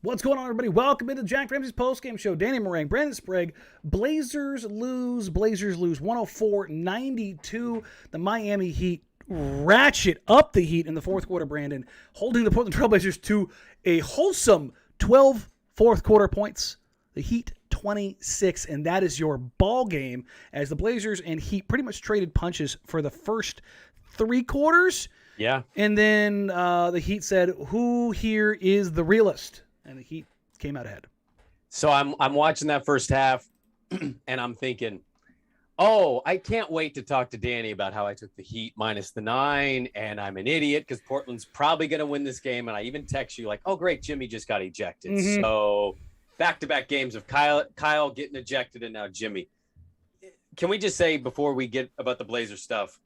What's going on, everybody? Welcome into Jack Ramsay's postgame show. Danny Marang, Brandon Sprague. Blazers lose 104-92. The Miami Heat ratchet up the Heat in the fourth quarter, Brandon, holding the Portland Trailblazers to a wholesome 12 fourth quarter points. The Heat 26, and that is your ball game as the Blazers and Heat pretty much traded punches for the first three quarters. Yeah. And then the Heat said, who here is the realist? And the Heat came out ahead. So I'm watching that first half, and I'm thinking, oh, I can't wait to talk to Danny about how I took the Heat minus the 9, and I'm an idiot because Portland's probably going to win this game. And I even text you like, oh, great, Jimmy just got ejected. Mm-hmm. So back-to-back games of Kyle getting ejected and now Jimmy. Can we just say before we get about the Blazer stuff,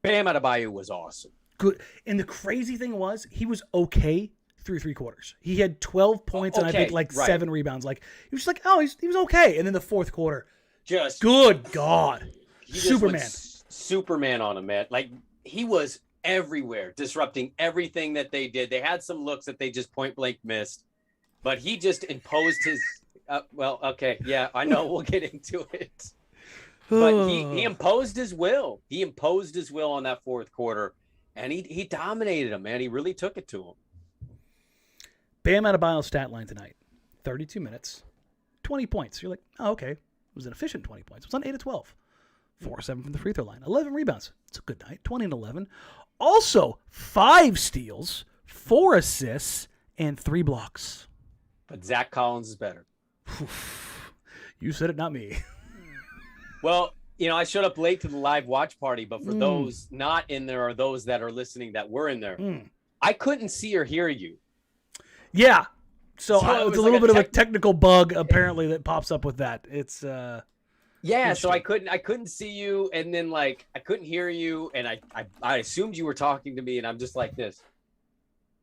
Bam Adebayo was awesome. Good. And the crazy thing was, he was okay through three quarters. He had 12 points and I think like 7 rebounds. Like he was just like, oh, he was okay. And then the fourth quarter, just good God, Superman on him, man. Like he was everywhere, disrupting everything that they did. They had some looks that they just point blank missed, but he just imposed his. Well, okay, yeah, I know we'll get into it, but he imposed his will. He imposed his will on that fourth quarter, and he dominated him, man. He really took it to him. Bam Adebayo's stat line tonight, 32 minutes, 20 points. You're like, oh, okay. It was an efficient 20 points. It was on 8 of 12. 4-7 from the free throw line. 11 rebounds. It's a good night. 20 and 11. Also, 5 steals, 4 assists, and 3 blocks. But Zach Collins is better. You said it, not me. Well, I showed up late to the live watch party, but for those not in there or those that are listening that were in there, I couldn't see or hear you. Yeah. So it's a little bit of a technical bug apparently that pops up with that. It's yeah, so I couldn't see you, and then like I couldn't hear you, and I assumed you were talking to me, and I'm just like this.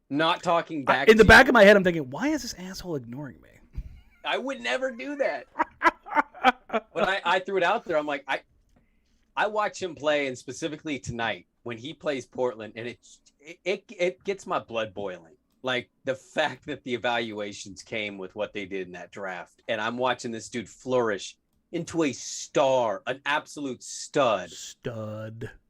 Not talking back. In the back of my head I'm thinking, why is this asshole ignoring me? I would never do that. But I threw it out there. I'm like, I watch him play, and specifically tonight when he plays Portland, and it gets my blood boiling. Like the fact that the evaluations came with what they did in that draft. And I'm watching this dude flourish into a star, an absolute stud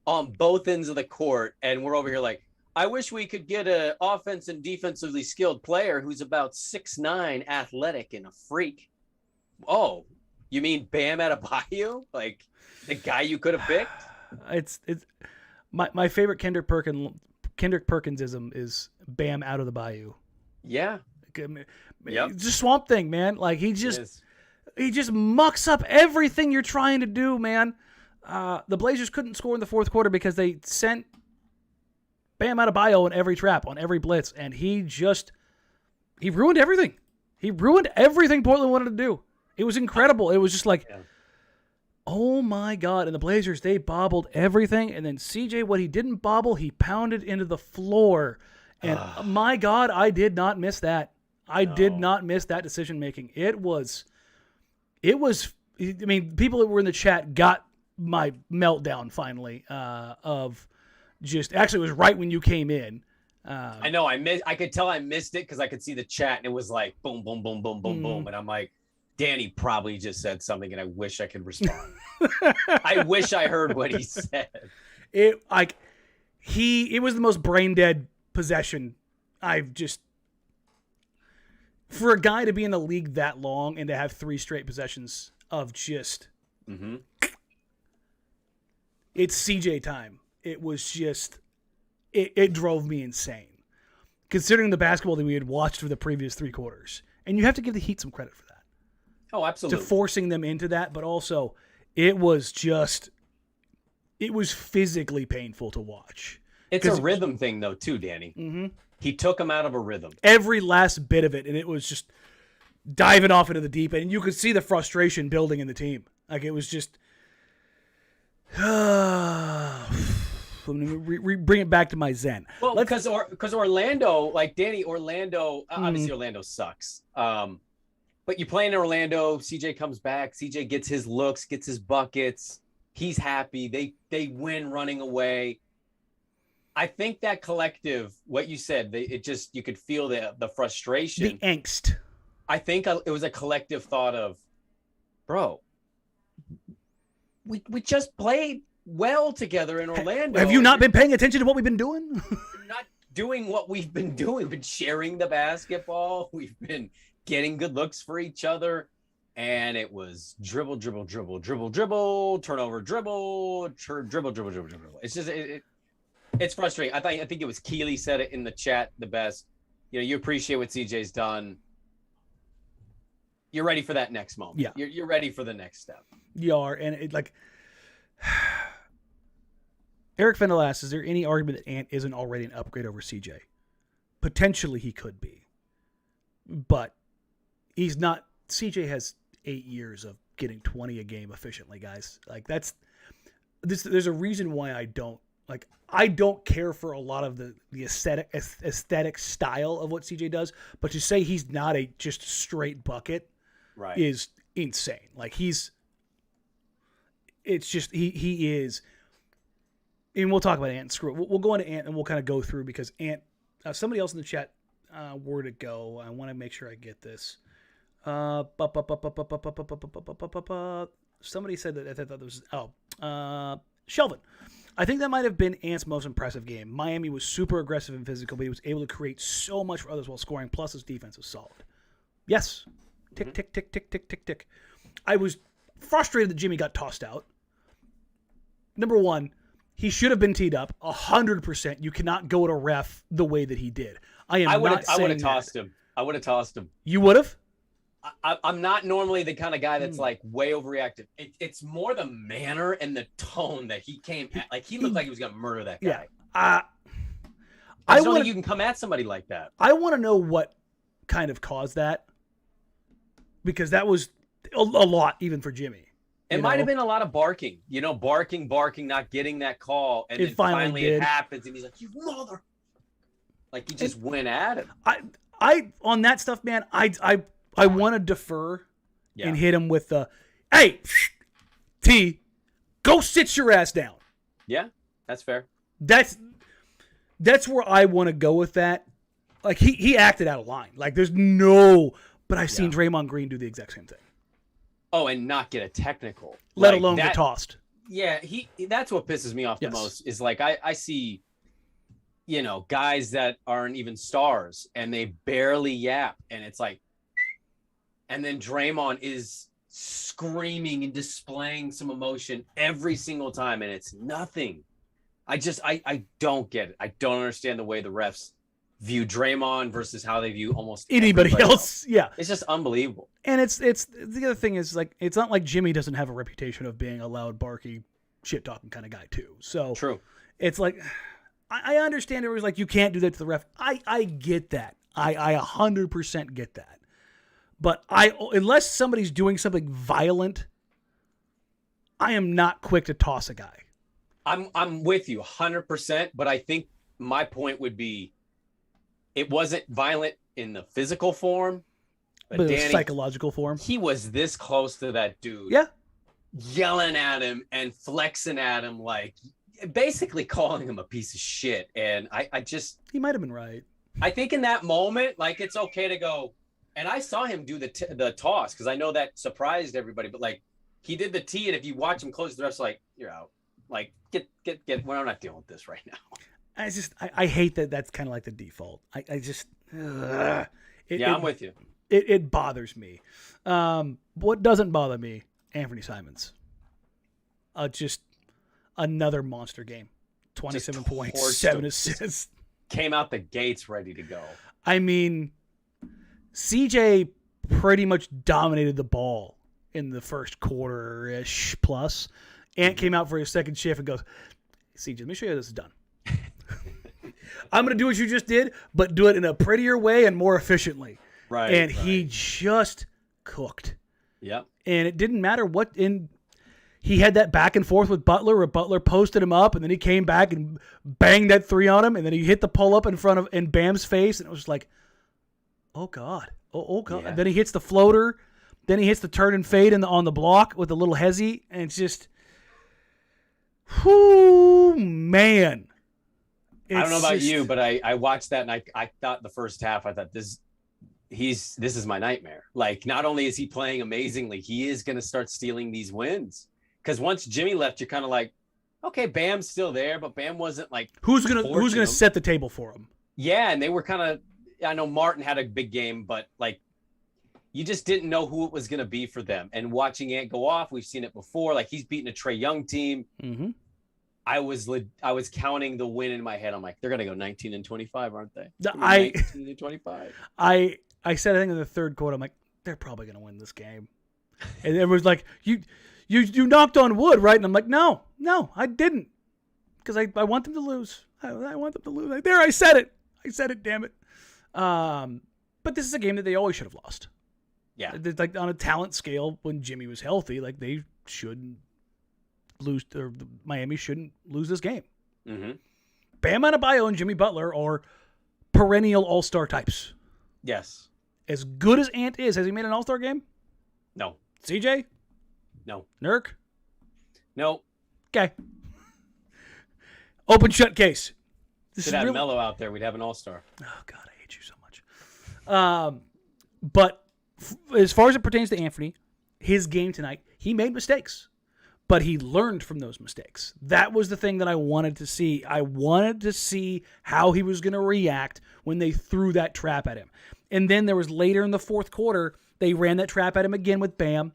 on both ends of the court. And we're over here like, I wish we could get an offense and defensively skilled player who's about 6'9", athletic and a freak. Oh, you mean Bam Adebayo? Like the guy you could have picked? It's my favorite Kendrick Perkinsism is Bam out of the bayou. Yeah. Yep. Just Swamp Thing, man. Like he just mucks up everything you're trying to do, man. The Blazers couldn't score in the fourth quarter because they sent Bam Adebayo in every trap, on every blitz, and he ruined everything. He ruined everything Portland wanted to do. It was incredible. It was just like, oh my God. And the Blazers, they bobbled everything. And then CJ, what he didn't bobble, he pounded into the floor. And my God, I did not miss that. I did not miss that decision making. It was, I mean, people that were in the chat got my meltdown finally of just, actually it was right when you came in. I know I could tell I missed it because I could see the chat and it was like boom, boom, boom, boom, boom, boom. And I'm like, Danny probably just said something and I wish I could respond. I wish I heard what he said. It was the most brain dead possession for a guy to be in the league that long and to have 3 straight possessions of just it's CJ time. It was just it drove me insane considering the basketball that we had watched for the previous 3 quarters. And you have to give the Heat some credit for that. Oh, absolutely. To forcing them into that, but also it was physically painful to watch. It's a rhythm thing, though, too, Danny. Mm-hmm. He took him out of a rhythm. Every last bit of it, and it was just diving off into the deep end. And you could see the frustration building in the team. Like, it was just... Let me bring it back to my zen. Well, because Orlando, like Danny, obviously Orlando sucks. But you play in Orlando, CJ comes back, CJ gets his looks, gets his buckets. He's happy. They win running away. I think that collective, what you said, you could feel the frustration. The angst. I think it was a collective thought of, bro, we just played well together in Orlando. Have you not been paying attention to what we've been doing? We're not doing what we've been doing. We've been sharing the basketball. We've been getting good looks for each other. And it was dribble, turnover, dribble. It's just, it's frustrating. I think it was Keely said it in the chat the best. You appreciate what CJ's done. You're ready for that next moment. Yeah. You're ready for the next step. You are. And Eric Fendel asks, is there any argument that Ant isn't already an upgrade over CJ? Potentially he could be. But he's not. CJ has 8 years of getting 20 a game efficiently, guys. There's a reason why I don't care for a lot of the aesthetic style of what CJ does, but to say he's not a just straight bucket is insane. He is, and we'll talk about Ant. Screw it. We'll go into Ant and we'll kind of go through because Ant, somebody else in the chat, where to go. I want to make sure I get this. Somebody said that I thought this was Shelvin. I think that might have been Ant's most impressive game. Miami was super aggressive and physical, but he was able to create so much for others while scoring. Plus, his defense was solid. Yes. Tick, tick, tick, tick, tick, tick, tick. I was frustrated that Jimmy got tossed out. Number one, he should have been teed up 100%. You cannot go to ref the way that he did. I would have tossed him. I would have tossed him. You would have? I'm not normally the kind of guy that's way overreactive. It's more the manner and the tone that he came at. He looked like he was going to murder that guy. Yeah. I don't think you can come at somebody like that. I want to know what kind of caused that, because that was a lot even for Jimmy. It might have been a lot of barking. Barking, not getting that call, and then finally it happens, and he's like, "You mother!" He just went at him. I on that stuff, man. I want to defer and hit him with the, hey, T, go sit your ass down. Yeah, that's fair. That's where I want to go with that. He acted out of line. There's no, but I've seen Draymond Green do the exact same thing. Oh, and not get a technical. Let alone get tossed. Yeah, that's what pisses me off the most is I see, guys that aren't even stars and they barely yap, and it's and then Draymond is screaming and displaying some emotion every single time, and it's nothing. I don't get it. I don't understand the way the refs view Draymond versus how they view almost anybody else. Yeah. It's just unbelievable. And it's the other thing is it's not like Jimmy doesn't have a reputation of being a loud, barky, shit talking kind of guy too. So true. It's I understand everybody's you can't do that to the ref. I get that. I 100% get that. But unless somebody's doing something violent, I am not quick to toss a guy. I'm with you 100%, but I think my point would be it wasn't violent in the physical form, but Danny, the psychological form. He was this close to that dude. Yeah. Yelling at him and flexing at him, basically calling him a piece of shit. And I just... He might have been right. I think in that moment, it's okay to go... And I saw him do the toss because I know that surprised everybody. But he did the tee, and if you watch him close, the ref's you're out. Get. We're not dealing with this right now. I hate that. That's kind of the default. I'm with you. It bothers me. What doesn't bother me? Anfernee Simons. Just another monster game. 27 points, 7 assists. Came out the gates ready to go. I mean, CJ pretty much dominated the ball in the first quarter-ish plus. Ant came out for his second shift and goes, CJ, let me show you how this is done. I'm going to do what you just did, but do it in a prettier way and more efficiently. Right. And he just cooked. Yep. And it didn't matter what he had that back and forth with Butler where Butler posted him up and then he came back and banged that three on him and then he hit the pull-up in Bam's face and it was oh, God. Oh God. Yeah. And then he hits the floater. Then he hits the turn and fade on the block with a little hezzy. And it's just, whoo, man. I don't know about you, but I watched that and I thought the first half, I thought this is my nightmare. Like, not only is he playing amazingly, he is going to start stealing these wins. Because once Jimmy left, you're kind of like, okay, Bam's still there, but Bam wasn't like who's gonna set the table for him. Yeah, and they were kind of. I know Martin had a big game, but like, you just didn't know who it was going to be for them. And watching Ant go off, we've seen it before. Like, he's beaten a Trae Young team. Mm-hmm. I was counting the win in my head. I'm like, they're going to go 19-25, aren't they? 19-25. I said, I think in the third quarter, I'm like, they're probably going to win this game. And it was like, you knocked on wood, right? And I'm like, no, I didn't, because I want them to lose. I want them to lose. There, I said it. Damn it. But this is a game that they always should have lost. Yeah. Like, on a talent scale, when Jimmy was healthy, like, they shouldn't lose, or Miami shouldn't lose this game. Mm-hmm. Bam Adebayo and Jimmy Butler are perennial all-star types. Yes. As good as Ant is, has he made an all-star game? No. CJ? No. Nurk? No. Okay. Open shut case. Should have Melo out there. We'd have an all-star. Oh, God, I hate you so much. But as far as it pertains to Anfernee, his game tonight, he made mistakes, but he learned from those mistakes. That was the thing that I wanted to see. I wanted to see how he was going to react when they threw that trap at him. And then there was later in the fourth quarter, they ran that trap at him again with Bam,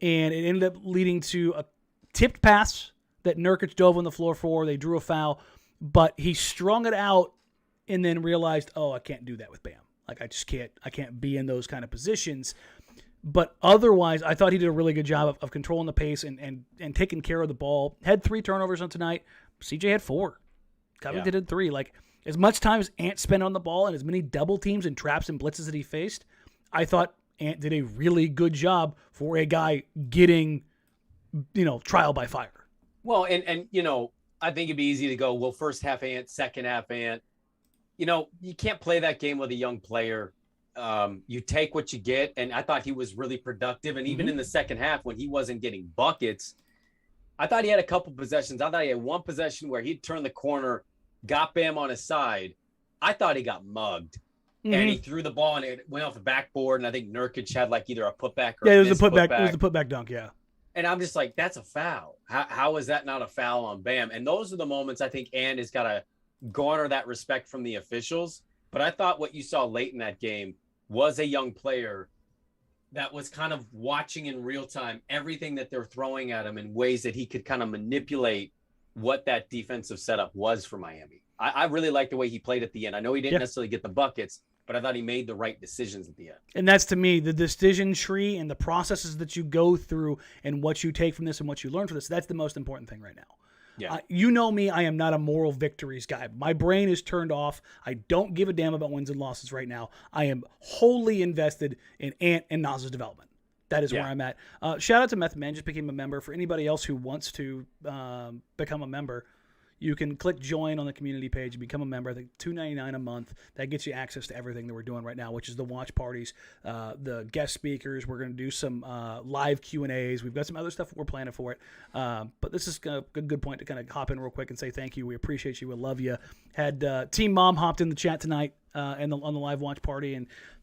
and it ended up leading to a tipped pass that Nurkic dove on the floor for. They drew a foul, but he strung it out and then realized, oh, I can't do that with Bam. Like, I can't be in those kind of positions. But otherwise, I thought he did a really good job of controlling the pace and taking care of the ball. Had 3 turnovers on tonight. CJ had 4. Covington did 3. Like, as much time as Ant spent on the ball and as many double teams and traps and blitzes that he faced, I thought Ant did a really good job for a guy getting, trial by fire. Well, and I think it'd be easy to go, well, first half Ant, second half Ant. You can't play that game with a young player. You take what you get, and I thought he was really productive. And even in the second half, when he wasn't getting buckets, I thought he had a couple possessions. I thought he had one possession where he'd turn the corner, got Bam on his side. I thought he got mugged. And he threw the ball, and it went off the backboard, and I think Nurkic had like either a putback or it was a putback. It was the putback dunk, yeah. And I'm just like, that's a foul. How is that not a foul on Bam? And those are the moments I think Ant has got to garner that respect from the officials. But I thought what you saw late in that game was a young player that was kind of watching in real time everything that they're throwing at him in ways that he could kind of manipulate what that defensive setup was for Miami. I really liked the way he played at the end. I know he didn't necessarily get the buckets, but I thought he made the right decisions at the end. And that's, to me, the decision tree and the processes that you go through and what you take from this and what you learn from this. That's the most important thing right now. Yeah. You know me, I am not a moral victories guy. My brain is turned off. I don't give a damn about wins and losses right now. I am wholly invested in Ant and Nas's development. That is where I'm at. Shout out to Meth Man, just became a member. For anybody else who wants to become a member, you can click join on the community page and become a member. I think $2.99 a month. That gets you access to everything that we're doing right now, which is the watch parties, the guest speakers. We're going to do some live Q&As. We've got some other stuff we're planning for it. But this is a good point to kind of hop in real quick and say thank you. We appreciate you. We love you. Had Team Mom hopped in the chat tonight on the live watch party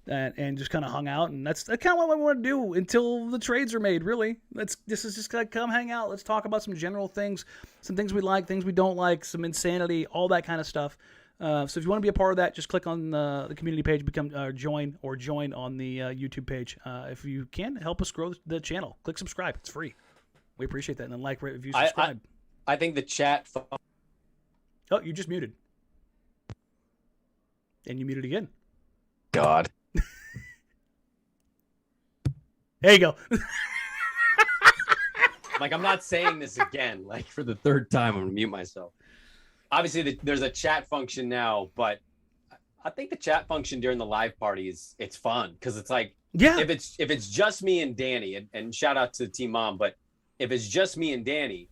and just kind of hung out, and that's kind of what I want to do until the trades are made. Really, this is just like, come hang out. Let's talk about some general things, some things we like, things we don't like, some insanity, all that kind of stuff. So if you want to be a part of that, just click on the community page, become join on the YouTube page. If you can, help us grow the channel. Click subscribe. It's free. We appreciate that. And then like, rate, review, subscribe. I think the chat. Oh, you just muted. And you muted again. God. There you go. Like, I'm not saying this again. Like, for the third time, I'm going to mute myself. Obviously, there's a chat function now, but I think the chat function during the live party it's fun because it's like, if it's just me and Danny, and shout out to Team Mom, but if it's just me and Danny,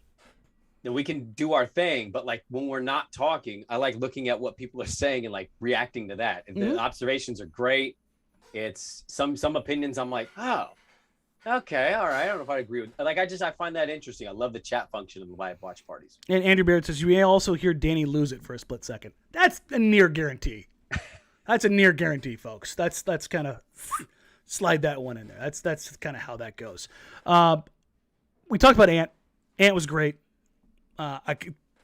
then we can do our thing. But like when we're not talking, I like looking at what people are saying and like reacting to that. And the observations are great. It's some opinions I'm like, oh, Okay, all right. I don't know if I agree with. Like, I find that interesting. I love the chat function of the live watch parties. And Andrew Barrett says you may also hear Danny lose it for a split second. That's a near guarantee. That's a near guarantee, folks. That's kind of slide that one in there. That's kind of how that goes. We talked about Ant. Ant was great. I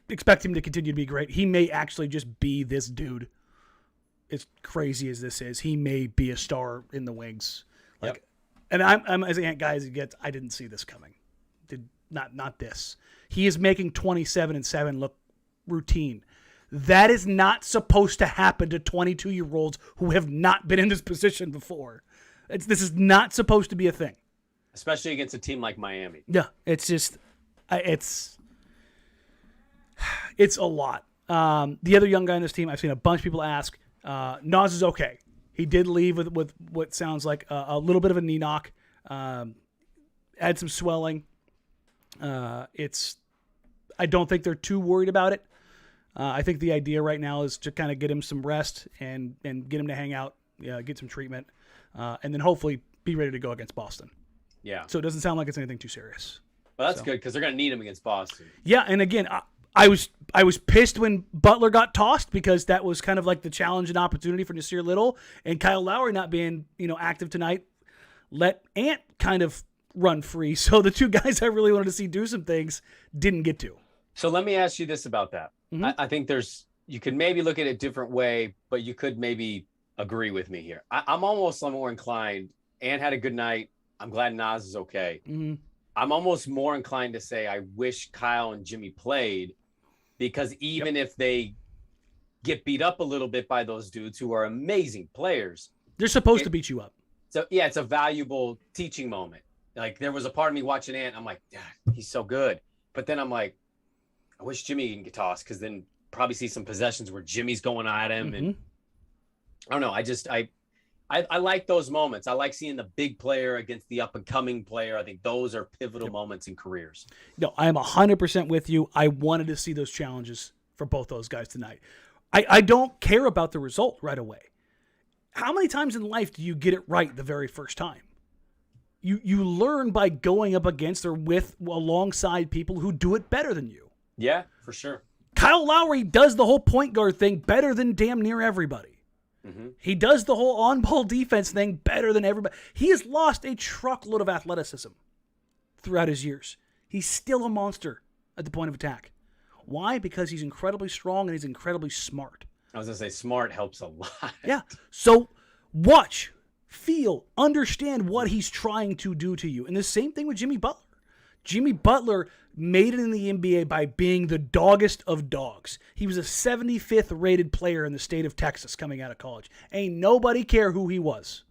expect him to continue to be great. He may actually just be this dude. As crazy as this is, he may be a star in the wings. Like. Yep. And I'm as Ant guy as he gets. I didn't see this coming. Not this. He is making 27 and 7 look routine. That is not supposed to happen to 22-year-olds who have not been in this position before. This is not supposed to be a thing, especially against a team like Miami. Yeah, it's just it's a lot. The other young guy in this team, I've seen a bunch of people ask. Nas is okay. He did leave with what sounds like a little bit of a knee knock, had some swelling. I don't think they're too worried about it. I think the idea right now is to kind of get him some rest and get him to hang out, get some treatment, and then hopefully be ready to go against Boston. Yeah. So it doesn't sound like it's anything too serious. Well, that's good because they're going to need him against Boston. Yeah, and again, I was pissed when Butler got tossed because that was kind of like the challenge and opportunity for Nasir Little, and Kyle Lowry not being active tonight let Ant kind of run free. So the two guys I really wanted to see do some things didn't get to. So let me ask you this about that. Mm-hmm. I think you could maybe look at it a different way, but you could maybe agree with me here. I'm almost more inclined. Ant had a good night. I'm glad Nas is okay. Mm-hmm. I'm almost more inclined to say I wish Kyle and Jimmy played. Because even if they get beat up a little bit by those dudes who are amazing players, they're supposed to beat you up. So yeah, it's a valuable teaching moment. Like there was a part of me watching Ant, I'm like, yeah, he's so good. But then I'm like, I wish Jimmy can get tossed because then probably see some possessions where Jimmy's going at him. And I don't know. I like those moments. I like seeing the big player against the up and coming player. I think those are pivotal moments in careers. No, I am 100% with you. I wanted to see those challenges for both those guys tonight. I don't care about the result right away. How many times in life do you get it right the very first time? You learn by going up against or alongside people who do it better than you. Yeah, for sure. Kyle Lowry does the whole point guard thing better than damn near everybody. Mm-hmm. He does the whole on-ball defense thing better than everybody. He has lost a truckload of athleticism throughout his years. He's still a monster at the point of attack. Why? Because he's incredibly strong and he's incredibly smart. I was going to say smart helps a lot. Yeah. So watch, feel, understand what he's trying to do to you. And the same thing with Jimmy Butler. Jimmy Butler made it in the NBA by being the doggest of dogs. He was a 75th rated player in the state of Texas coming out of college. Ain't nobody care who he was.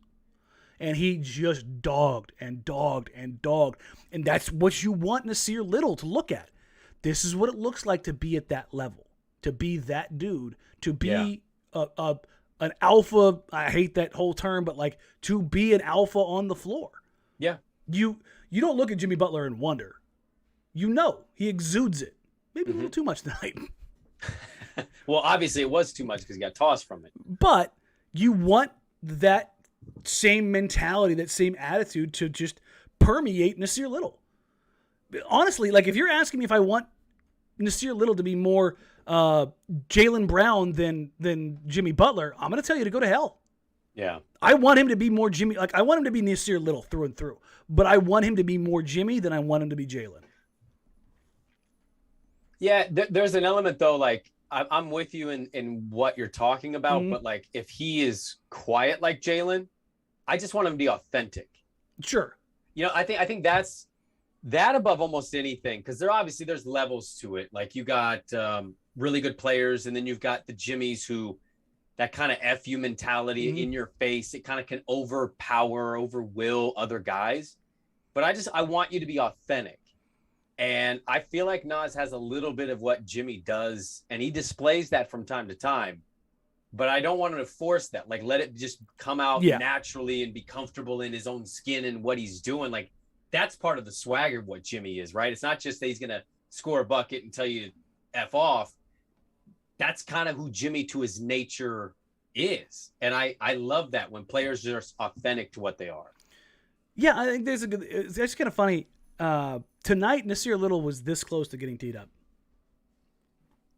And he just dogged and dogged and dogged. And that's what you want Nasir Little to look at. This is what it looks like to be at that level, to be that dude, to be an alpha. I hate that whole term, but like to be an alpha on the floor. Yeah. You don't look at Jimmy Butler and wonder. You know, he exudes it. Maybe a little too much tonight. Well, obviously it was too much because he got tossed from it. But you want that same mentality, that same attitude to just permeate Nasir Little. Honestly, like if you're asking me if I want Nasir Little to be more Jaylen Brown than Jimmy Butler, I'm going to tell you to go to hell. Yeah. I want him to be more Jimmy. Like I want him to be Nasir Little through and through. But I want him to be more Jimmy than I want him to be Jaylen. Yeah, there's an element though, like I'm with you in what you're talking about, but like if he is quiet like Jaylen, I just want him to be authentic. Sure. You know, I think that's that above almost anything, because there's levels to it. Like you got really good players, and then you've got the Jimmies who that kind of F you mentality in your face. It kind of can overwill other guys. But I want you to be authentic. And I feel like Nas has a little bit of what Jimmy does, and he displays that from time to time. But I don't want him to force that. Like, let it just come out naturally and be comfortable in his own skin and what he's doing. Like, that's part of the swagger of what Jimmy is, right? It's not just that he's going to score a bucket and tell you to F off. That's kind of who Jimmy to his nature is. And I love that when players are authentic to what they are. Yeah, I think there's a good. It's actually kind of funny. Tonight, Nasir Little was this close to getting teed up.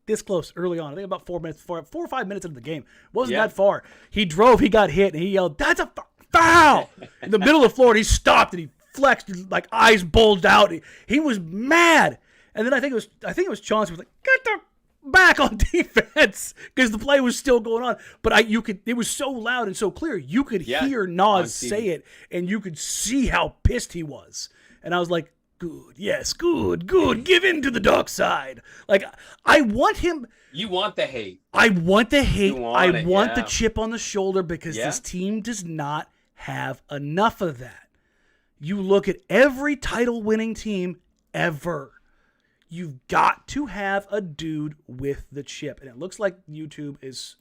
This close early on. I think about 4 or 5 minutes into the game. Wasn't that far. He drove, he got hit, and he yelled, "That's a foul!" In the middle of the floor, and he stopped and he flexed, like eyes bulged out. He was mad. And then I think it was Chauncey was like, "Get the back on defense," because the play was still going on. But it was so loud and so clear. You could hear Nas say it, and you could see how pissed he was. And I was like, good, yes, good. Give in to the dark side. Like, I want him. You want the hate. I want the hate. I want the chip on the shoulder because this team does not have enough of that. You look at every title-winning team ever. You've got to have a dude with the chip. And it looks like YouTube is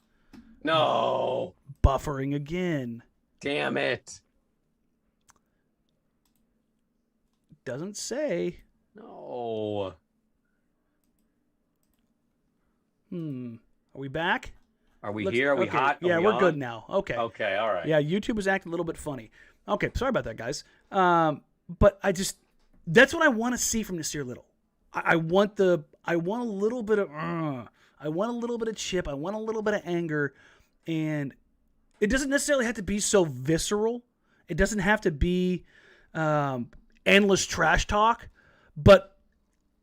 buffering again. Damn it. Doesn't say. No. Are we back? Are we here? Are we hot? Yeah, we're good now. Okay. Okay, all right. Yeah, YouTube was acting a little bit funny. Okay, sorry about that, guys. But that's what I want to see from Nasir Little. I want a little bit of chip. I want a little bit of anger, and it doesn't necessarily have to be so visceral. It doesn't have to be endless trash talk, but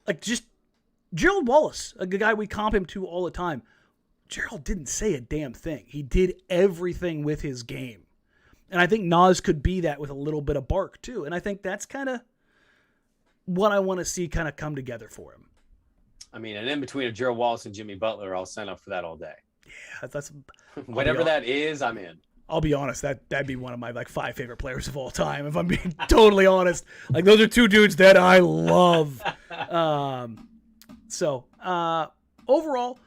like just Gerald Wallace, a guy we comp him to all the time. Gerald didn't say a damn thing. He did everything with his game. And I think Nas could be that with a little bit of bark too. And I think that's kind of what I want to see kind of come together for him. I mean, and in between of Gerald Wallace and Jimmy Butler, I'll sign up for that all day. Yeah, that's whatever that is, I'm in. I'll be honest, that'd be one of my 5 favorite players of all time, if I'm being totally honest. Like, those are 2 dudes that I love. Overall,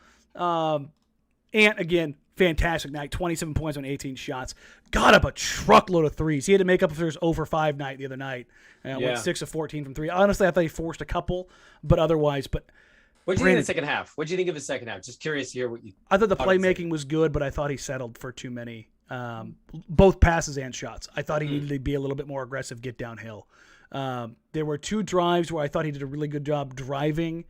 Ant, again, fantastic night. 27 points on 18 shots. Got up a truckload of threes. He had to make up for his 0 for 5 night the other night. Went 6 of 14 from 3. Honestly, I thought he forced a couple, but otherwise. But what did you think of the second half? What did you think of his second half? Just curious to hear what you I thought the playmaking was good, but I thought he settled for too many. Both passes and shots. I thought he needed to be a little bit more aggressive, get downhill. There were 2 drives where I thought he did a really good job driving,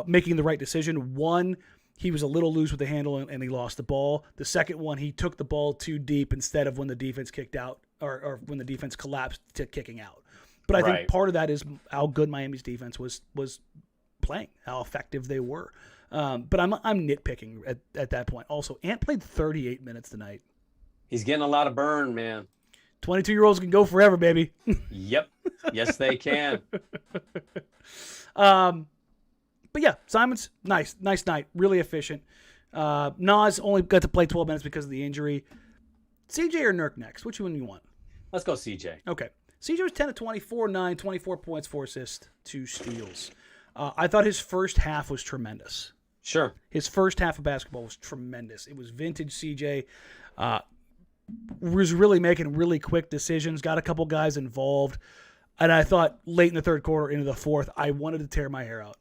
making the right decision. One, he was a little loose with the handle and he lost the ball. The second one, he took the ball too deep instead of when the defense kicked out or when the defense collapsed to kicking out. But I think part of that is how good Miami's defense was playing, how effective they were. But I'm nitpicking at that point. Also, Ant played 38 minutes tonight. He's getting a lot of burn, man. 22-year-olds can go forever, baby. Yep. Yes, they can. But yeah, Simons, nice night, really efficient. Nas only got to play 12 minutes because of the injury. CJ or Nurk next? Which one do you want? Let's go CJ. Okay. CJ was 10 of 24, 9, 24 points, 4 assists, 2 steals. I thought his first half was tremendous. Sure. His first half of basketball was tremendous. It was vintage CJ. Was really making really quick decisions, got a couple guys involved. And I thought late in the third quarter into the fourth, I wanted to tear my hair out.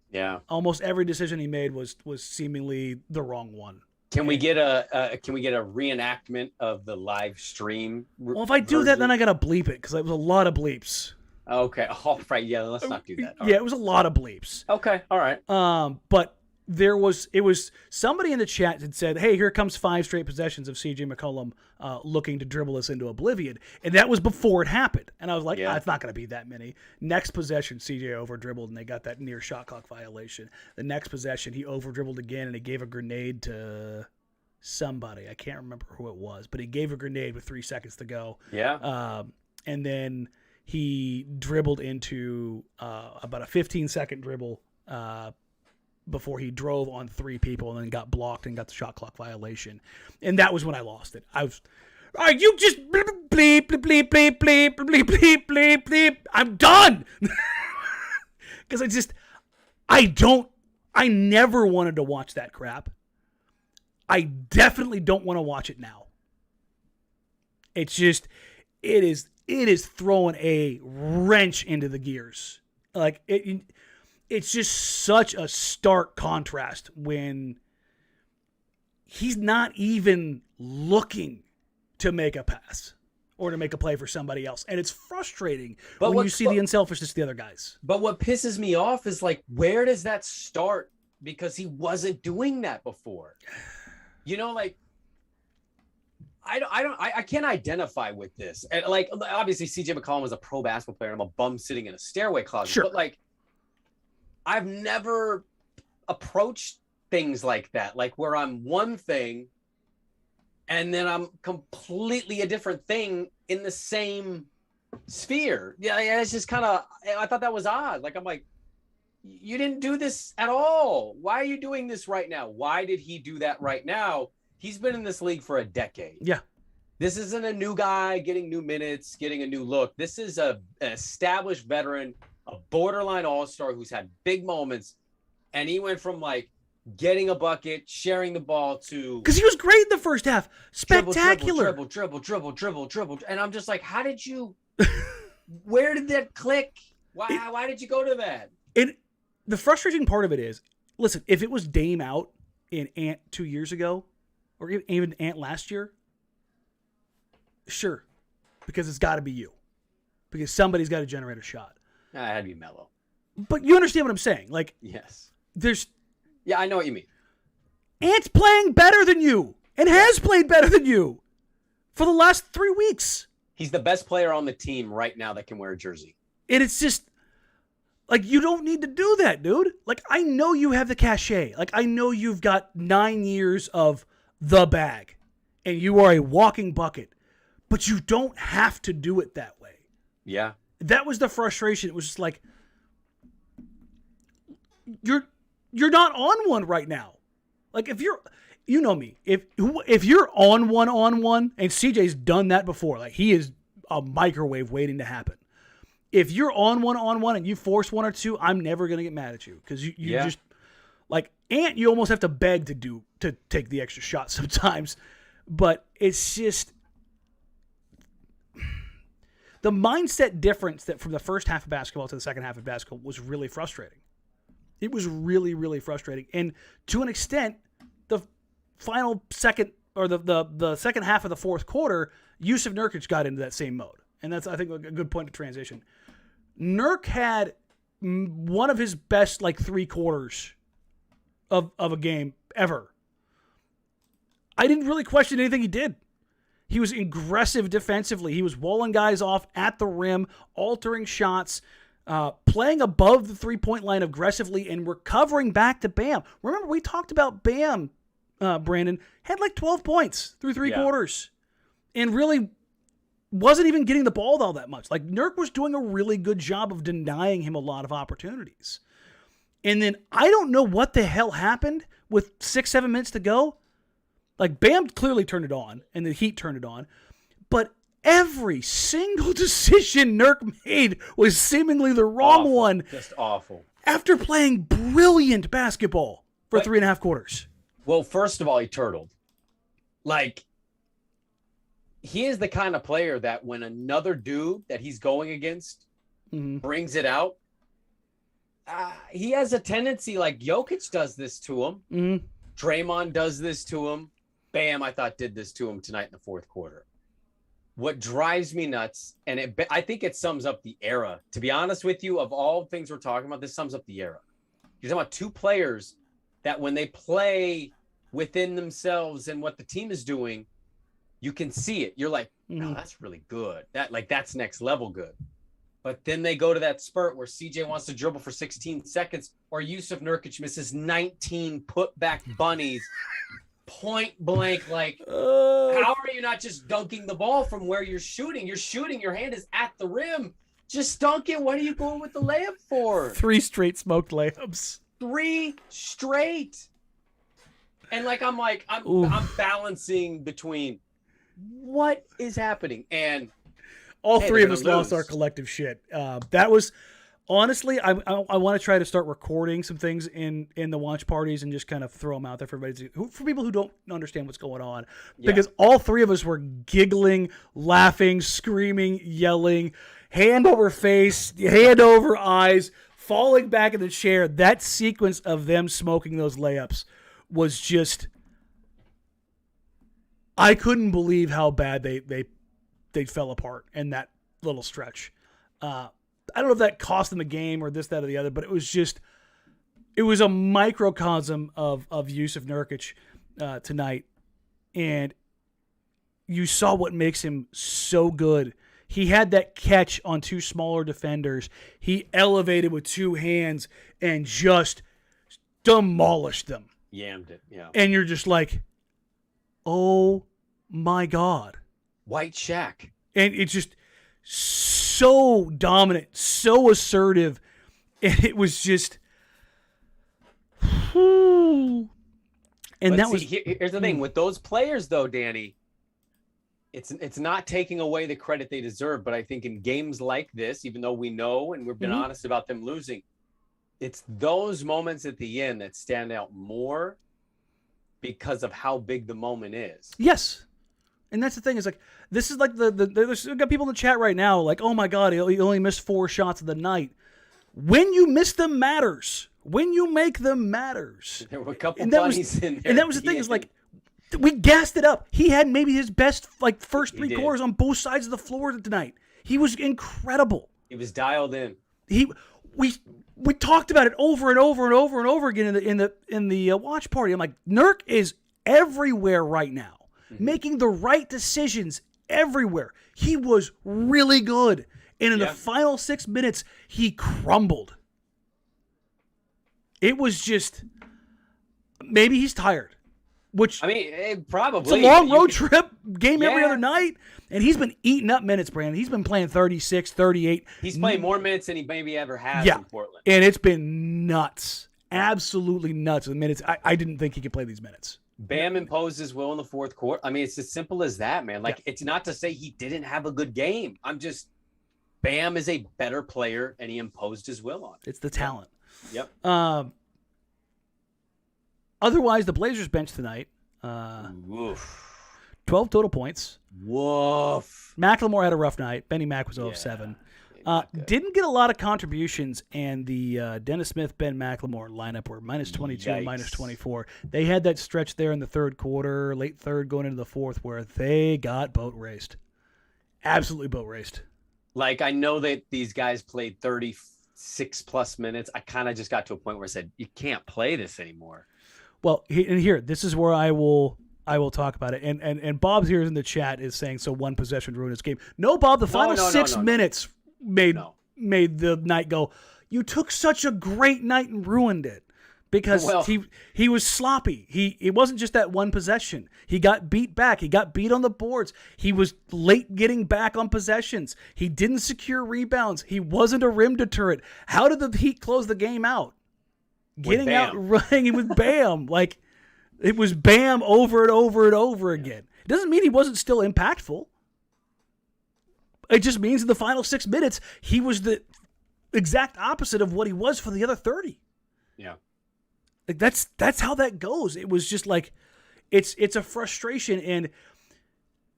Yeah. Almost every decision he made was seemingly the wrong one. Can we get a reenactment of the live stream? Well, if I do that, then I gotta bleep it because it was a lot of bleeps. Okay. Oh, right. Yeah. Let's not do that. It was a lot of bleeps. Okay. All right. But it was somebody in the chat that said, "Hey, here comes 5 straight possessions of CJ McCollum looking to dribble us into oblivion," and that was before it happened. And I was like, it's not going to be that many. Next possession, CJ over dribbled, and they got that near shot clock violation. The next possession, he over dribbled again, and he gave a grenade to somebody. I can't remember who it was, but he gave a grenade with 3 seconds to go. Yeah. And then he dribbled into about a 15-second dribble. Before he drove on 3 people and then got blocked and got the shot clock violation. And that was when I lost it. I was, all right, you just bleep, bleep, bleep, bleep, bleep, bleep, bleep, bleep, bleep. I'm done. Because I never wanted to watch that crap. I definitely don't want to watch it now. It's just, it is throwing a wrench into the gears. Like, it's just such a stark contrast when he's not even looking to make a pass or to make a play for somebody else. And it's frustrating when you see the unselfishness of the other guys. But what pisses me off is, like, where does that start? Because he wasn't doing that before. You know, like, I can't identify with this. And, like, obviously CJ McCollum was a pro basketball player. I'm a bum sitting in a stairway closet. Sure. But, like, I've never approached things like that, like where I'm one thing and then I'm completely a different thing in the same sphere. Yeah, it's just kind of, I thought that was odd. Like, I'm like, you didn't do this at all. Why are you doing this right now? Why did he do that right now? He's been in this league for a decade. Yeah. This isn't a new guy getting new minutes, getting a new look. This is an established veteran, a borderline all-star who's had big moments. And he went from, like, getting a bucket, sharing the ball to... Because he was great in the first half. Spectacular. Dribble. And I'm just like, how did you... Where did that click? Why did you go to that? The frustrating part of it is, listen, if it was Dame out in Ant 2 years ago, or even Ant last year, sure, because it's got to be you. Because somebody's got to generate a shot. It had to be Melo. But you understand what I'm saying. Like, yes. Yeah, I know what you mean. Ant's playing better than you and has played better than you for the last 3 weeks. He's the best player on the team right now that can wear a jersey. And it's just, like, you don't need to do that, dude. Like, I know you have the cachet. Like, I know you've got 9 years of the bag and you are a walking bucket, but you don't have to do it that way. Yeah. That was the frustration. It was just like, you're not on one right now. Like, if you're, you know me, if you're on one, and CJ's done that before, like, he is a microwave waiting to happen. If you're on one and you force one or two, I'm never going to get mad at you. Because you just, like, Ant, you almost have to beg to take the extra shot sometimes. But it's just, the mindset difference that from the first half of basketball to the second half of basketball was really frustrating. It was really, really frustrating. And to an extent, the final second, or the second half of the fourth quarter, Jusuf Nurkic got into that same mode. And that's, I think, a good point to transition. Nurk had one of his best, like, 3 quarters of a game ever. I didn't really question anything he did. He was aggressive defensively. He was walling guys off at the rim, altering shots, playing above the three-point line aggressively, and recovering back to Bam. Remember, we talked about Bam, Brandon, had like 12 points through 3 quarters, and really wasn't even getting the ball all that much. Like, Nurk was doing a really good job of denying him a lot of opportunities. And then I don't know what the hell happened with 6-7 minutes to go. Like, Bam clearly turned it on, and the Heat turned it on. But every single decision Nurk made was seemingly the wrong one. Just awful. After playing brilliant basketball for 3.5 quarters. Well, first of all, he turtled. Like, he is the kind of player that when another dude that he's going against brings it out, he has a tendency, like Jokic does this to him. Draymond does this to him. Bam, I thought, did this to him tonight in the fourth quarter. What drives me nuts, and I think it sums up the era. To be honest with you, of all things we're talking about, this sums up the era. You're talking about 2 players that when they play within themselves and what the team is doing, you can see it. You're like, no, that's really good. That's next level good. But then they go to that spurt where CJ wants to dribble for 16 seconds, or Jusuf Nurkic misses 19 putback bunnies, point blank. Like, how are you not just dunking the ball from where you're shooting? You're shooting, your hand is at the rim. Just dunk it. What are you going with the layup for? 3 straight smoked layups. 3 straight. And I'm balancing between what is happening, and all 3 of us lost our collective shit. That was, honestly, I want to try to start recording some things in the watch parties and just kind of throw them out there for people who don't understand what's going on. Because all 3 of us were giggling, laughing, screaming, yelling, hand over face, hand over eyes, falling back in the chair. That sequence of them smoking those layups was just, I couldn't believe how bad they they fell apart in that little stretch. I don't know if that cost them the game or this, that, or the other, but it was a microcosm of Jusuf Nurkic tonight, and you saw what makes him so good. He had that catch on two smaller defenders. He elevated with two hands and just demolished them. Yammed it, yeah. And you're just like, oh my God. White Shaq. And it's just so dominant, so assertive. And it was just, whew. And here's the thing with those players though, Danny, it's not taking away the credit they deserve, but I think in games like this, even though we know and we've been honest about them losing, it's those moments at the end that stand out more because of how big the moment is. Yes. And that's the thing, is like, this is like there's got people in the chat right now like, oh my God, he only missed 4 shots of the night. When you miss them matters. When you make them matters. There were a couple bunnies in there. And that was the thing, is like, we gassed it up. He had maybe his best first 3 quarters on both sides of the floor tonight. He was incredible. He was dialed in. We talked about it over and over and over and over again in the watch party. I'm like, Nurk is everywhere right now, making the right decisions everywhere. He was really good, and in the final 6 minutes, he crumbled. It was just, maybe he's tired. Which, I mean, probably. It's a long road trip, game every other night. And he's been eating up minutes, Brandon. He's been playing 36, 38. He's playing more minutes than he maybe ever has in Portland. And it's been nuts. Absolutely nuts. The minutes. I didn't think he could play these minutes. Bam imposed his will in the fourth quarter. I mean, it's as simple as that, man. Like, it's not to say he didn't have a good game. Bam is a better player, and he imposed his will on it. It's the talent. Yep. Otherwise, the Blazers bench tonight, 12 total points. Woof. McLemore had a rough night. Benny Mac was 0 of 7. Didn't get a lot of contributions, and the Dennis Smith, Ben McLemore lineup were minus 22 and minus 24. They had that stretch there in the third quarter, late third, going into the fourth, where they got boat raced. Absolutely boat raced. Like, I know that these guys played 36-plus minutes. I kind of just got to a point where I said, you can't play this anymore. Well, and here, this is where I will talk about it. And Bob's here in the chat is saying, so one possession ruined his game. No, Bob, the final 6 minutes made the night go, you took such a great night and ruined it. Because he was sloppy. It wasn't just that one possession. He got beat back. He got beat on the boards. He was late getting back on possessions. He didn't secure rebounds. He wasn't a rim deterrent. How did the Heat close the game out? Getting out, running with Bam. Like, it was Bam over and over and over again. It doesn't mean he wasn't still impactful. It just means in the final 6 minutes, he was the exact opposite of what he was for the other 30. Yeah. Like, that's how that goes. It was just like, it's a frustration, and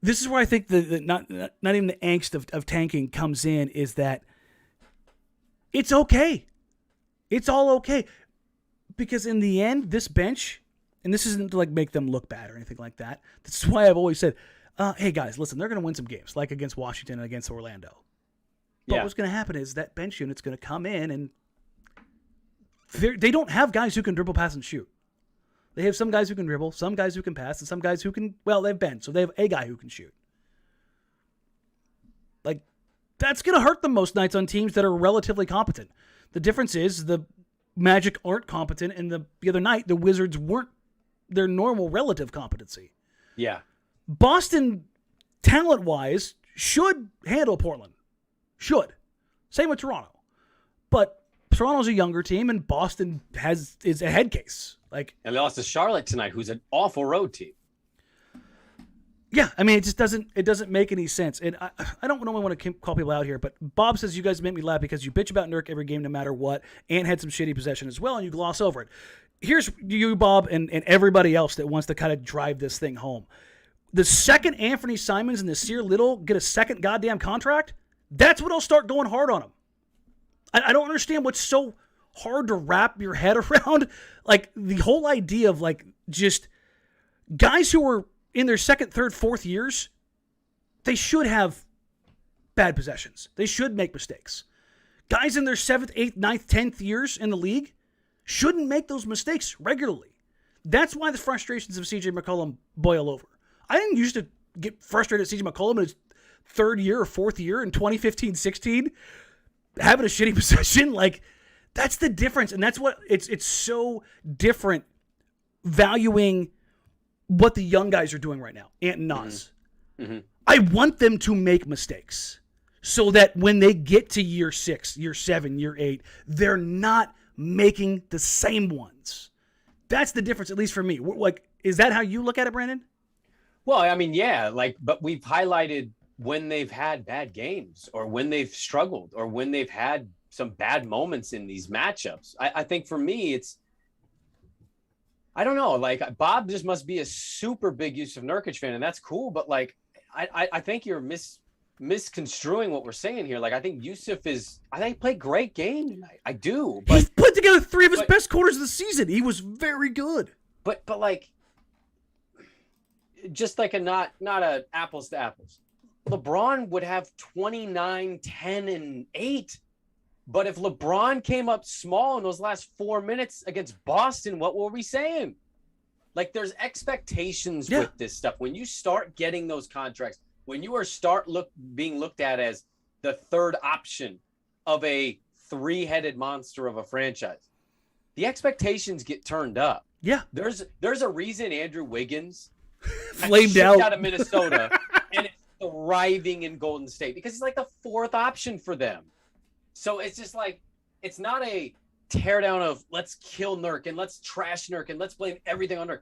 this is where I think the not even the angst of tanking comes in, is that it's okay. It's all okay. Because in the end, this bench, and this isn't to like make them look bad or anything like that. This is why I've always said, hey guys, listen, they're going to win some games, like against Washington and against Orlando. But what's going to happen is that bench unit's going to come in, and they don't have guys who can dribble, pass, and shoot. They have some guys who can dribble, some guys who can pass, and some guys who can, they have Ben, so they have a guy who can shoot. Like, that's going to hurt them most nights on teams that are relatively competent. The difference is the Magic aren't competent, and the other night, the Wizards weren't their normal relative competency. Yeah. Boston, talent-wise, should handle Portland. Should. Same with Toronto. But Toronto's a younger team, and Boston is a head case. And they lost to Charlotte tonight, who's an awful road team. Yeah, I mean, it just doesn't make any sense. And I don't normally want to call people out here, but Bob says you guys make me laugh because you bitch about Nurk every game no matter what, and had some shitty possession as well, and you gloss over it. Here's you, Bob, and everybody else that wants to kind of drive this thing home. The second Anfernee Simons and Nasir Little get a second goddamn contract, that's when I'll start going hard on them. I don't understand what's so hard to wrap your head around. Like, the whole idea of, like, just guys who are in their second, third, fourth years they should have bad possessions. They should make mistakes. Guys in their 7th, 8th, 9th, 10th years in the league shouldn't make those mistakes regularly. That's why the frustrations of CJ McCollum boil over. I didn't used to get frustrated at CJ McCollum in his 3rd year or 4th year in 2015-16 having a shitty possession. Like, that's the difference. And that's what it's so different valuing what the young guys are doing right now, Ant and Nas. Mm-hmm. I want them to make mistakes so that when they get to year 6, year 7, year 8, they're not making the same ones. That's the difference, at least for me. Like, is that how you look at it, Brandon? Well, I mean, yeah, like, but we've highlighted when they've had bad games or when they've struggled or when they've had some bad moments in these matchups. I think for me, I don't know, like, Bob just must be a super big Jusuf Nurkic fan, and that's cool, but like, I think you're misconstruing what we're saying here. Like, I think Jusuf I think he played great game tonight. I do. But, he's put together 3 of his best quarters of the season. He was very good. But like, just like not a apples to apples. LeBron would have 29, 10, and 8. But if LeBron came up small in those last 4 minutes against Boston, what were we saying? Like, there's expectations with this stuff. When you start getting those contracts, when you are being looked at as the 3rd option of a 3-headed monster of a franchise, the expectations get turned up. Yeah. There's a reason Andrew Wiggins flamed out of Minnesota and is thriving in Golden State because he's like the 4th option for them. So it's just like, it's not a teardown of let's kill Nurk and let's trash Nurk and let's blame everything on Nurk.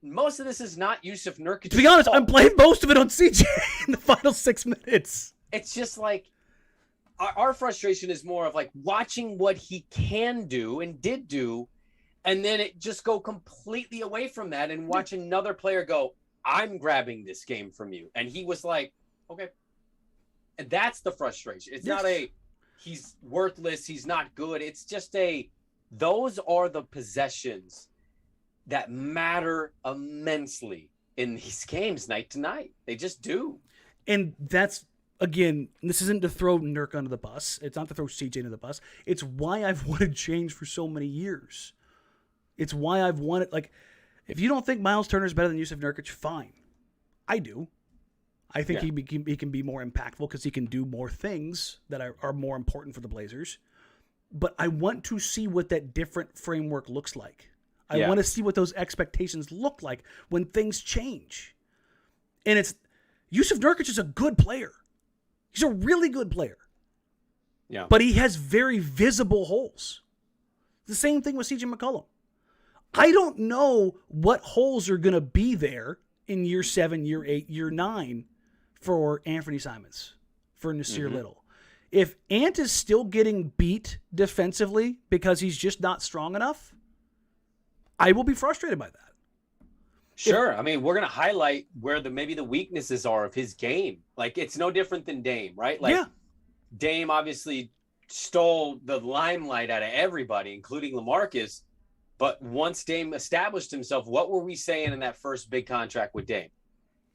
Most of this is not Jusuf Nurkic. To be honest, I'm blaming most of it on CJ in the final 6 minutes. It's just like our frustration is more of like watching what he can do and did do, and then it just go completely away from that and watch another player go, I'm grabbing this game from you. And he was like, okay. And that's the frustration. It's not he's worthless, he's not good. It's just those are the possessions that matter immensely in these games night to night. They just do. And that's, again, this isn't to throw Nurk under the bus. It's not to throw CJ under the bus. It's why I've wanted change for so many years. It's why I've wanted, like, if you don't think Miles Turner is better than Jusuf Nurkic, fine. I do. I think he can be more impactful because he can do more things that are more important for the Blazers. But I want to see what that different framework looks like. I want to see what those expectations look like when things change. And Jusuf Nurkic is a good player. He's a really good player. Yeah. But he has very visible holes. The same thing with CJ McCollum. I don't know what holes are going to be there in year 7, year 8, year 9 for Anfernee Simons, for Nasir Little. If Ant is still getting beat defensively because he's just not strong enough, I will be frustrated by that. Sure. I mean, we're going to highlight where maybe the weaknesses are of his game. Like, it's no different than Dame, right? Like, Dame obviously stole the limelight out of everybody, including LaMarcus. But once Dame established himself, what were we saying in that first big contract with Dame?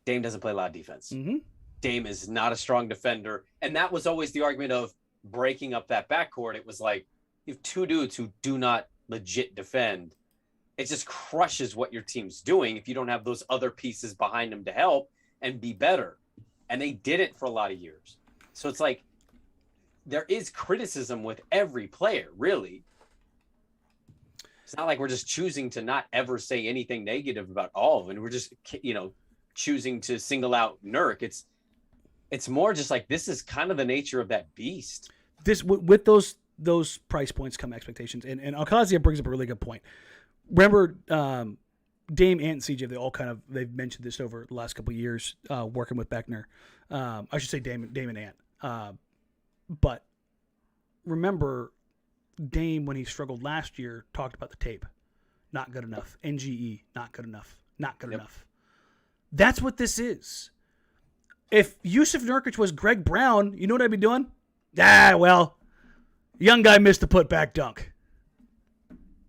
Dame doesn't play a lot of defense. Mm-hmm. Dame is not a strong defender. And that was always the argument of breaking up that backcourt. It was like, you have 2 dudes who do not legit defend. It just crushes what your team's doing if you don't have those other pieces behind them to help and be better. And they did it for a lot of years. So it's like, there is criticism with every player, really. It's not like we're just choosing to not ever say anything negative about all of them. We're just, choosing to single out Nurk. It's more just like, this is kind of the nature of that beast. This with those price points come expectations. And Ocasio brings up a really good point. Remember, Dame, Ant, and CJ, they've mentioned this over the last couple of years, working with Beckner. I should say Dame and Ant. But remember, Dame, when he struggled last year, talked about the tape. Not good enough. NGE, not good enough. Not good enough. That's what this is. If Jusuf Nurkic was Greg Brown, you know what I'd be doing? Young guy missed the putback dunk.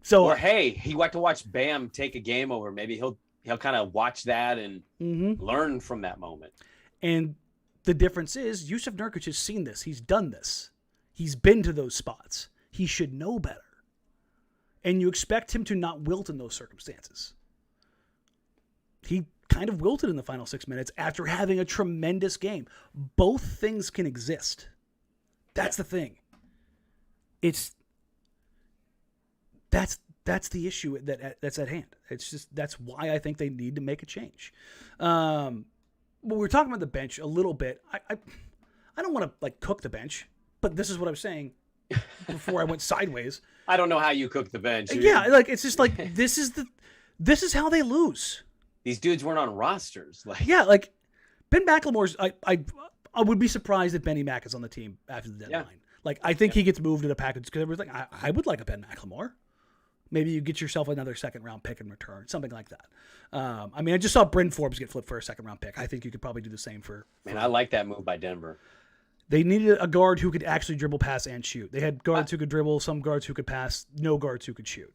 So, or hey, he went to watch Bam take a game over. Maybe he'll kind of watch that and learn from that moment. And the difference is Jusuf Nurkic has seen this. He's done this. He's been to those spots. He should know better. And you expect him to not wilt in those circumstances. He kind of wilted in the final 6 minutes after having a tremendous game. Both things can exist. That's the thing. That's the issue that's at hand. It's just that's why I think they need to make a change. We're talking about the bench a little bit. I don't want to like cook the bench, but this is what I'm saying before I went sideways. I don't know how you cook the bench. Yeah, like it's just like this is how they lose. These dudes weren't on rosters. Like Ben McLemore's. I would be surprised if Benny Mac is on the team after the deadline. Yeah. Like I think he gets moved to the package because everyone's like, I would like a Ben McLemore. Maybe you get yourself another second-round pick in return, something like that. I mean, I just saw Bryn Forbes get flipped for a second-round pick. I think you could probably do the same for. Man, I like that move by Denver. They needed a guard who could actually dribble, pass, and shoot. They had guards who could dribble, some guards who could pass, no guards who could shoot.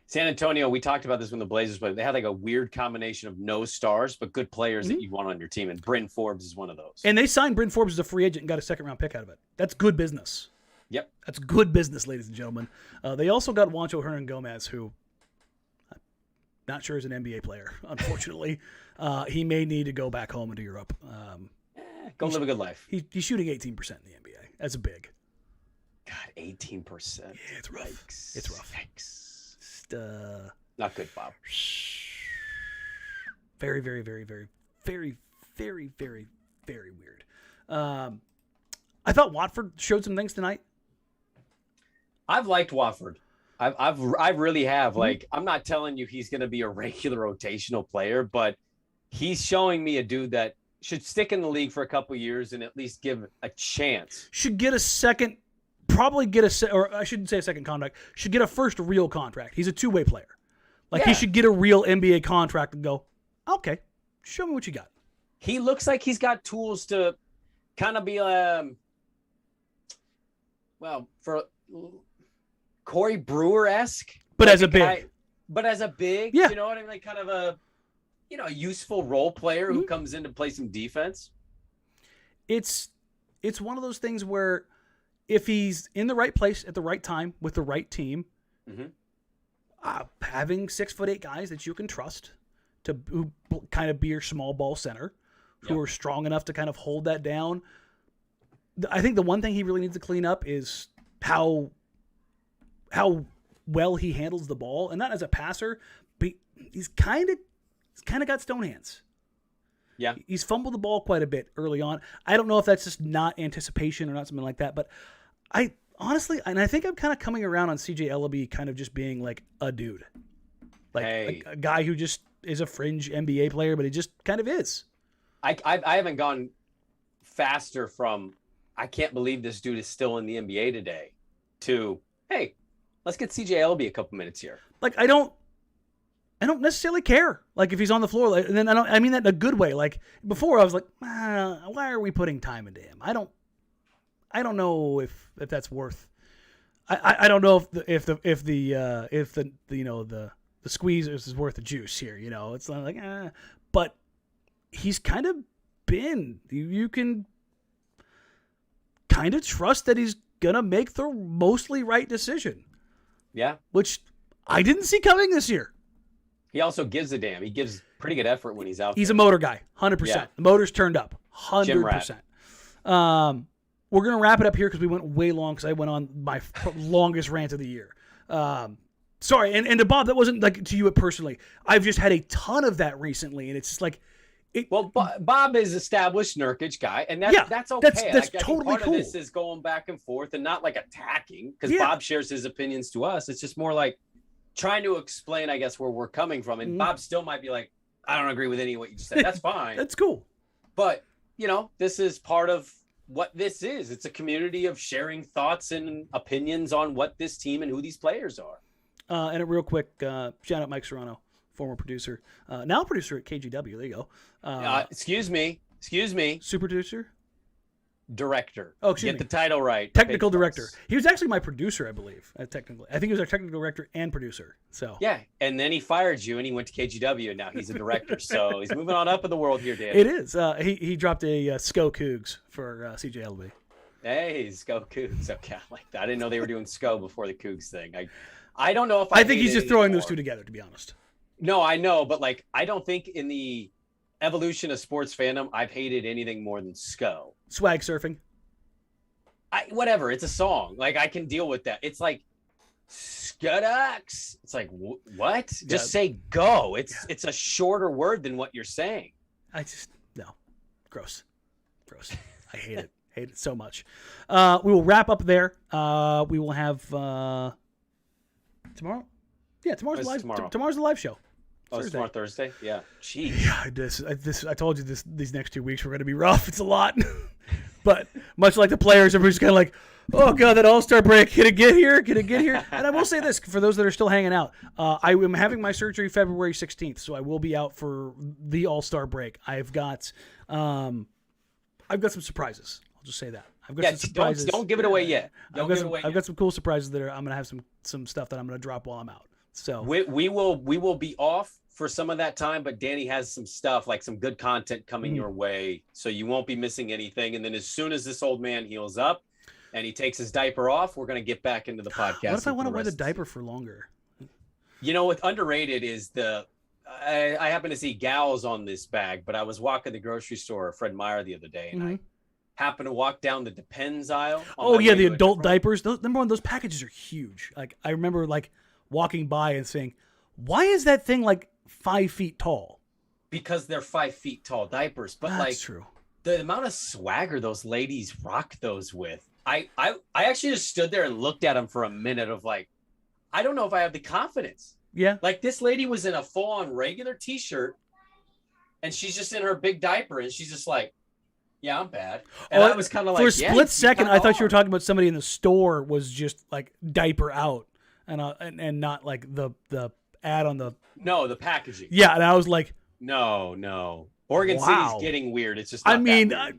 San Antonio, we talked about this when the Blazers played. They had like a weird combination of no stars, but good players that you want on your team, and Bryn Forbes is one of those. And they signed Bryn Forbes as a free agent and got a second-round pick out of it. That's good business. Yep. That's good business, ladies and gentlemen. They also got Juancho Hernan-Gomez, who I'm not sure is an NBA player, unfortunately. He may need to go back home into Europe. Go live a good life. He's shooting 18% in the NBA. That's a big. God, 18%. Yeah, it's rough. Yikes. It's rough. Yikes. Just, not good, Bob. Very, very, very, very, very, very, very, very weird. I thought Watford showed some things tonight. I've liked Watford. I really have. Like, I'm not telling you he's going to be a regular rotational player, but he's showing me a dude that should stick in the league for a couple of years and at least give a chance. Should get a second, probably get or I shouldn't say a second contract. Should get a first real contract. He's a two-way player. Like he should get a real NBA contract and go, okay, show me what you got. He looks like he's got tools to kind of be for Corey Brewer-esque. But like as a big. Guy, but as a big, you know what I mean? Like kind of a useful role player who comes in to play some defense. It's one of those things where if he's in the right place at the right time with the right team, having 6'8" guys that you can trust who kind of be your small ball center, who are strong enough to kind of hold that down. I think the one thing he really needs to clean up is how well he handles the ball, and not as a passer, but he's kind of got stone hands. Yeah. He's fumbled the ball quite a bit early on. I don't know if that's just not anticipation or not something like that, but I honestly, and I think I'm kind of coming around on CJ Elleby kind of just being like a dude. Like a guy who just is a fringe NBA player, but he just kind of is. I haven't gone faster from I can't believe this dude is still in the NBA today to, hey, let's get CJ Elleby a couple minutes here. Like, I don't necessarily care. Like, if he's on the floor, like, and then I mean that in a good way. Like, before I was like, why are we putting time into him? I don't know if that's worth. I don't know if the squeeze is worth the juice here. You know, it's not like, but he's kind of been. You can kind of trust that he's gonna make the mostly right decision. Yeah, which I didn't see coming this year. He also gives a damn. He gives pretty good effort when he's out. He's a motor guy, 100%. Yeah. The motor's turned up, 100%. We're gonna wrap it up here because we went way long. Because I went on my longest rant of the year. Sorry, and to Bob, that wasn't like to you personally. I've just had a ton of that recently, and it's just like. Bob is established Nurkic guy, and that's okay. That's totally part cool. Of this is going back and forth and not like attacking because Bob shares his opinions to us. It's just more like trying to explain, I guess, where we're coming from. And Bob still might be like, I don't agree with any of what you just said. That's fine. That's cool. But, this is part of what this is. It's a community of sharing thoughts and opinions on what this team and who these players are. And a real quick shout out Mike Serrano. Former producer, now producer at KGW. There you go. Excuse me. Super producer? director. Oh, excuse Get me. the title right. Technical director. He was actually my producer, I believe. Technically, I think he was our technical director and producer. So yeah, and then he fired you, and he went to KGW, and now he's a director. So he's moving on up in the world here, Dan. It is. He dropped a SCO Cougs for CJ McCollum. Hey, SCO Cougs. Okay, I like that. I didn't know they were doing SCO before the Cougs thing. I don't know if I think he's just throwing those two together, to be honest. No, I know, but like I don't think in the evolution of sports fandom, I've hated anything more than SCO. Swag surfing. Whatever, it's a song. Like I can deal with that. It's like Skudux. It's like what? Yeah. Just say go. It's a shorter word than what you're saying. No. Gross. I hate it. Hate it so much. We will wrap up there. We will have tomorrow. Yeah, tomorrow's the live show. Oh, it's tomorrow Thursday? Yeah. Jeez. Yeah, I told you these next 2 weeks were going to be rough. It's a lot. But much like the players, everybody's kind of like, oh, God, that All-Star break. Can it get here? And I will say this, for those that are still hanging out, I am having my surgery February 16th, so I will be out for the All-Star break. I've got some surprises. I'll just say that. I've got some surprises. Don't give it away yet. I've got some cool surprises that I'm going to have some stuff that I'm going to drop while I'm out. So we will be off for some of that time, but Danny has some stuff, like some good content coming your way, so you won't be missing anything. And then as soon as this old man heals up and he takes his diaper off, we're going to get back into the podcast. What if I want to wear the diaper for longer? You know what underrated is I happen to see gals on this bag, but I was walking the grocery store, Fred Meyer, the other day, and I happened to walk down the Depends aisle. Oh yeah, the adult diapers. Number one, those packages are huge. Like I remember walking by and saying, why is that thing 5 feet tall? Because they're 5 feet tall diapers. But that's true. The amount of swagger those ladies rock those with. I actually just stood there and looked at them for a minute of I don't know if I have the confidence. Yeah. Like this lady was in a full-on regular t-shirt and she's just in her big diaper and she's just like, yeah, I'm bad. And I was kind of for a split second, I thought you were talking about somebody in the store was just diaper out and not the ad on the the packaging. Yeah, and I was like, no. Oregon City's getting weird. It's just not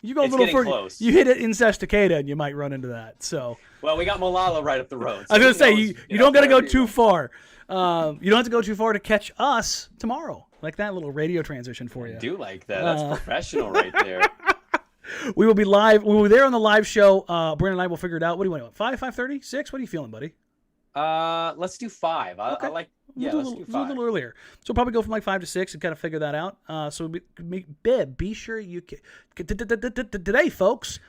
you go a little further. Close. You hit it in Sestacada and you might run into that. So well, we got Malala right up the road. So I was gonna say you don't got to go too far. You don't have to go too far to catch us tomorrow. Like that little radio transition for you. I do like that. That's professional right there. We will be live. We will be there on the live show. Brandon and I will figure it out. What do you want? 5, 5:30, 6? What are you feeling, buddy? Let's do 5. Okay. Let's do 5. A little earlier. So we'll probably go from 5 to 6 and kind of figure that out. So be sure you today, folks.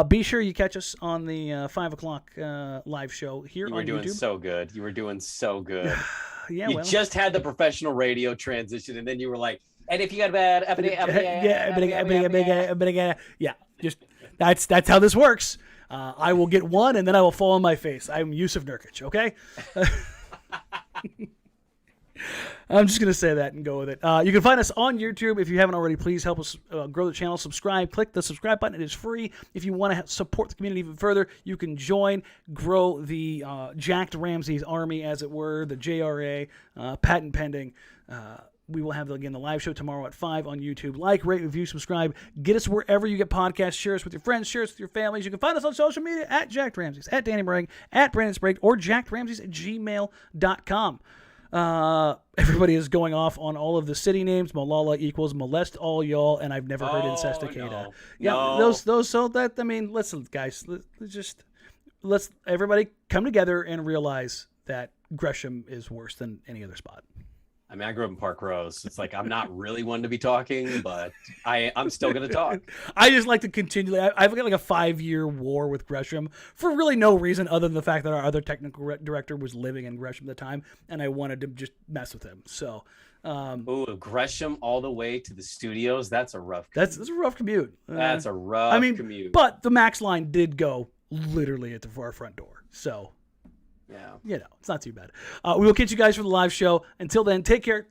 Be sure you catch us on the 5 o'clock live show here on YouTube. You were doing so good. You were doing so good. Yeah, you just had the professional radio transition, and then you were like, and if you got bad, yeah, just that's how this works. I will get one, and then I will fall on my face. I'm Jusuf Nurkic, okay? I'm just going to say that and go with it. You can find us on YouTube. If you haven't already, please help us grow the channel. Subscribe. Click the subscribe button. It is free. If you want to support the community even further, you can grow the Jacked Ramsays army, as it were, the JRA, patent pending. We will have, again, the live show tomorrow at 5 on YouTube. Like, rate, review, subscribe. Get us wherever you get podcasts. Share us with your friends. Share us with your families. You can find us on social media at Jacked Ramsays, at Danny Marang, at Brandon Sprague, or jackedramsays@gmail.com. Everybody is going off on all of the city names. Malala equals molest all y'all, and I've never heard incesticata. Those. So that, listen, guys, let's everybody come together and realize that Gresham is worse than any other spot. I grew up in Park Rose. It's I'm not really one to be talking, but I'm still going to talk. I just like to continue. I've got a 5-year war with Gresham for really no reason other than the fact that our other technical director was living in Gresham at the time, and I wanted to just mess with him. So, Gresham all the way to the studios. That's a rough commute. That's a rough commute. That's a rough commute. But the Max line did go literally at our front door. So. Yeah. It's not too bad. We will catch you guys for the live show. Until then, take care.